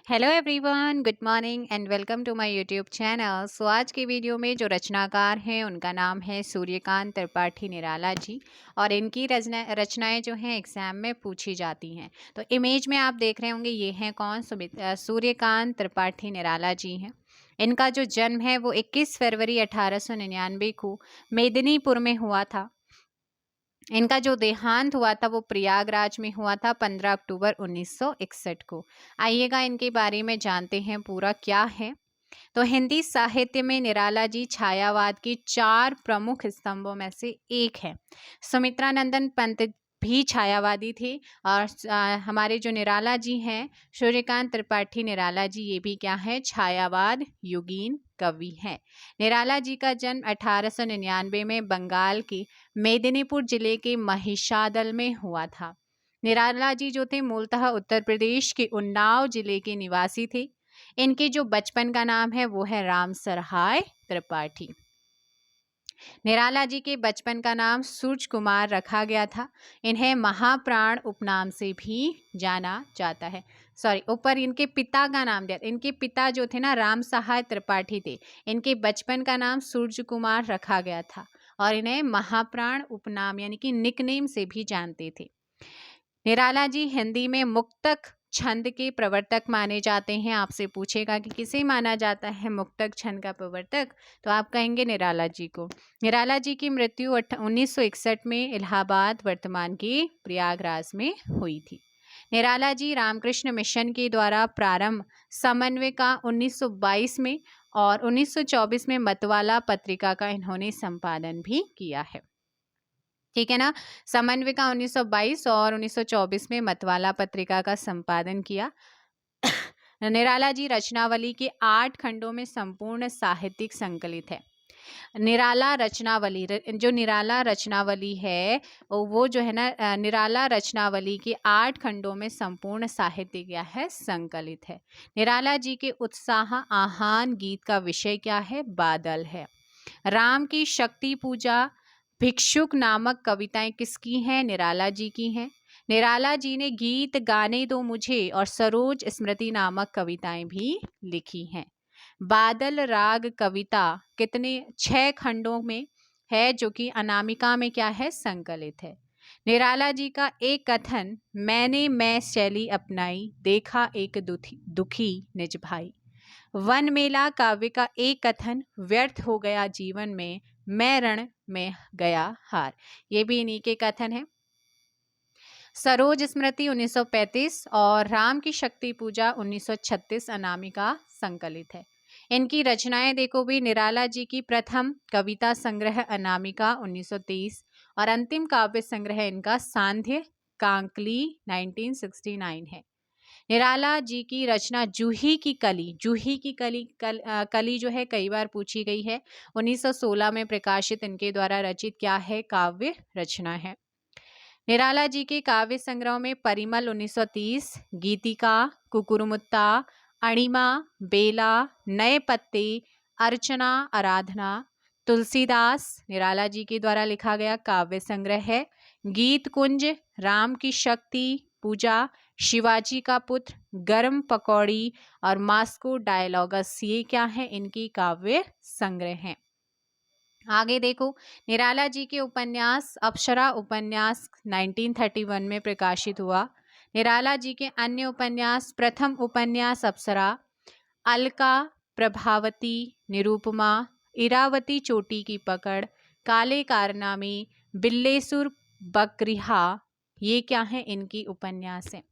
Hello everyone, good morning and welcome to my YouTube channel. So आज की video में जो रचनाकार हैं उनका नाम है सूर्यकांत त्रिपाठी निराला जी। और इनकी रचनाएं जो हैं एग्जाम में पूछी जाती हैं। तो इमेज में आप देख रहे होंगे, ये हैं कौन? सूर्यकांत त्रिपाठी निराला जी हैं। इनका जो जन्म है वो 21 फरवरी 1899 को मेदिनीपुर में हुआ था। इनका जो देहांत हुआ था वो प्रयागराज में हुआ था 15 अक्टूबर 1961 को। आइएगा इनके बारे में जानते हैं पूरा क्या है। तो हिंदी साहित्य में निराला जी छायावाद की 4 प्रमुख स्तंभों में से एक है। सुमित्रा नंदन पंत भी छायावादी थे। और हमारे जो निराला जी हैं, सूर्यकांत त्रिपाठी निराला जी, ये भी क्या है? छायावाद युगीन कवि हैं। निराला जी का जन्म 1899 में बंगाल के मेदिनीपुर जिले के महिषादल में हुआ था। निराला जी जो थे मूलतः उत्तर प्रदेश के उन्नाव जिले के निवासी थे। इनके जो बचपन का नाम है वो है राम सरहाय त्रिपाठी। निराला जी के बचपन का नाम सूरज कुमार रखा गया था। इन्हें महाप्राण उपनाम से भी जाना जाता है। ऊपर इनके पिता का नाम दिया। इनके पिता जो थे ना, राम सहाय त्रिपाठी थे। इनके बचपन का नाम सूरज कुमार रखा गया था और इन्हें महाप्राण उपनाम यानी कि निकनेम से भी जानते थे। निराला जी हिंदी में मुक्तक छंद के प्रवर्तक माने जाते हैं। आपसे पूछेगा कि किसे माना जाता है मुक्तक छंद का प्रवर्तक, तो आप कहेंगे निराला जी को। निराला जी की मृत्यु 1961 में इलाहाबाद, वर्तमान के प्रयागराज में हुई थी। निराला जी रामकृष्ण मिशन के द्वारा प्रारंभ समन्वयिका 1922 में और 1924 में मतवाला पत्रिका का इन्होंने संपादन भी किया है। ठीक है ना। समन्विका 1922 और 1924 में मतवाला पत्रिका का संपादन किया। निराला जी रचनावली के 8 खंडों में संपूर्ण साहित्यिक संकलित है। निराला रचनावली, जो निराला रचनावली है वो जो है ना, निराला रचनावली के 8 खंडों में संपूर्ण साहित्य क्या है? संकलित है। निराला जी के उत्साह आहान गीत का विषय क्या है? बादल है। राम की शक्ति पूजा भिक्षुक नामक कविताएं किसकी हैं? निराला जी की हैं। निराला जी ने गीत गाने दो मुझे और सरोज स्मृति नामक कविताएं भी लिखी हैं। बादल राग कविता कितने? 6 खंडों में है, जो कि अनामिका में क्या है? संकलित है। निराला जी का एक कथन, मैं शैली अपनाई, देखा एक दुखी निज भाई। वन मेला काव्य का एक कथन, व्यर्थ हो गया जीवन में, मैं रण में गया हार। ये भी इन्हीं के कथन है। सरोज स्मृति 1935 और राम की शक्ति पूजा 1936 अनामिका संकलित है। इनकी रचनाएं देखो भी, निराला जी की प्रथम कविता संग्रह अनामिका 1923 और अंतिम काव्य संग्रह इनका सांध्य कांकली 1969 है। निराला जी की रचना जूही की कली जो है कई बार पूछी गई है। 1916 में प्रकाशित इनके द्वारा रचित क्या है? काव्य रचना है। निराला जी के काव्य संग्रह में परिमल 1930, गीतिका, कुकुरमुत्ता, अणिमा, बेला, नए पत्ते, अर्चना, आराधना, तुलसीदास निराला जी के द्वारा लिखा गया काव्य संग्रह है। गीत कुंज, राम की शक्ति पूजा, शिवाजी का पुत्र, गर्म पकौड़ी और मास्को डायलॉगस, ये क्या है? इनकी काव्य संग्रह हैं। आगे देखो, निराला जी के उपन्यास अप्सरा उपन्यास 1931 में प्रकाशित हुआ। निराला जी के अन्य उपन्यास, प्रथम उपन्यास अप्सरा, अलका, प्रभावती, निरूपमा, इरावती चोटी की पकड़, काले कारनामे, बिल्लेसुर, बकरिहा, ये क्या है? इनकी उपन्यास है।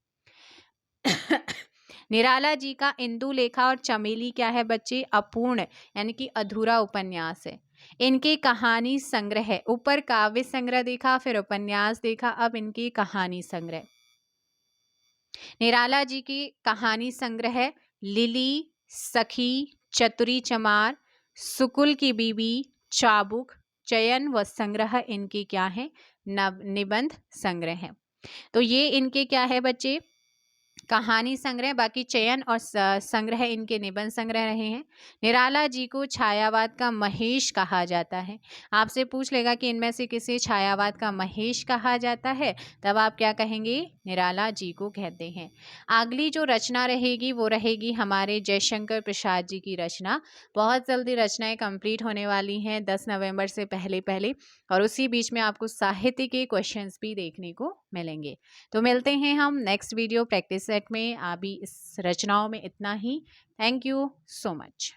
निराला जी का इंदुलेखा और चमेली क्या है बच्चे? अपूर्ण यानी कि अधूरा उपन्यास है। इनके कहानी संग्रह है। ऊपर काव्य संग्रह देखा, फिर उपन्यास देखा, अब इनकी कहानी संग्रह। निराला जी की कहानी संग्रह है लिली, सखी, चतुरी चमार, सुकुल की बीबी, चाबुक, चयन व संग्रह इनकी क्या है? निबंध संग्रह है। तो ये इनके क्या है बच्चे? कहानी संग्रह, बाकी चयन और संग्रह इनके निबंध संग्रह रहे हैं। निराला जी को छायावाद का महेश कहा जाता है। आपसे पूछ लेगा कि इनमें से किसे छायावाद का महेश कहा जाता है, तब आप क्या कहेंगे? निराला जी को कहते हैं। अगली जो रचना रहेगी वो रहेगी हमारे जयशंकर प्रसाद जी की रचना। बहुत जल्दी रचनाएं कंप्लीट होने वाली हैं 10 नवंबर से पहले पहले, और उसी बीच में आपको साहित्य के क्वेश्चंस भी देखने को मिलेंगे। तो मिलते हैं हम नेक्स्ट वीडियो प्रैक्टिस सेट में। अभी इस रचनाओं में इतना ही। Thank you so much.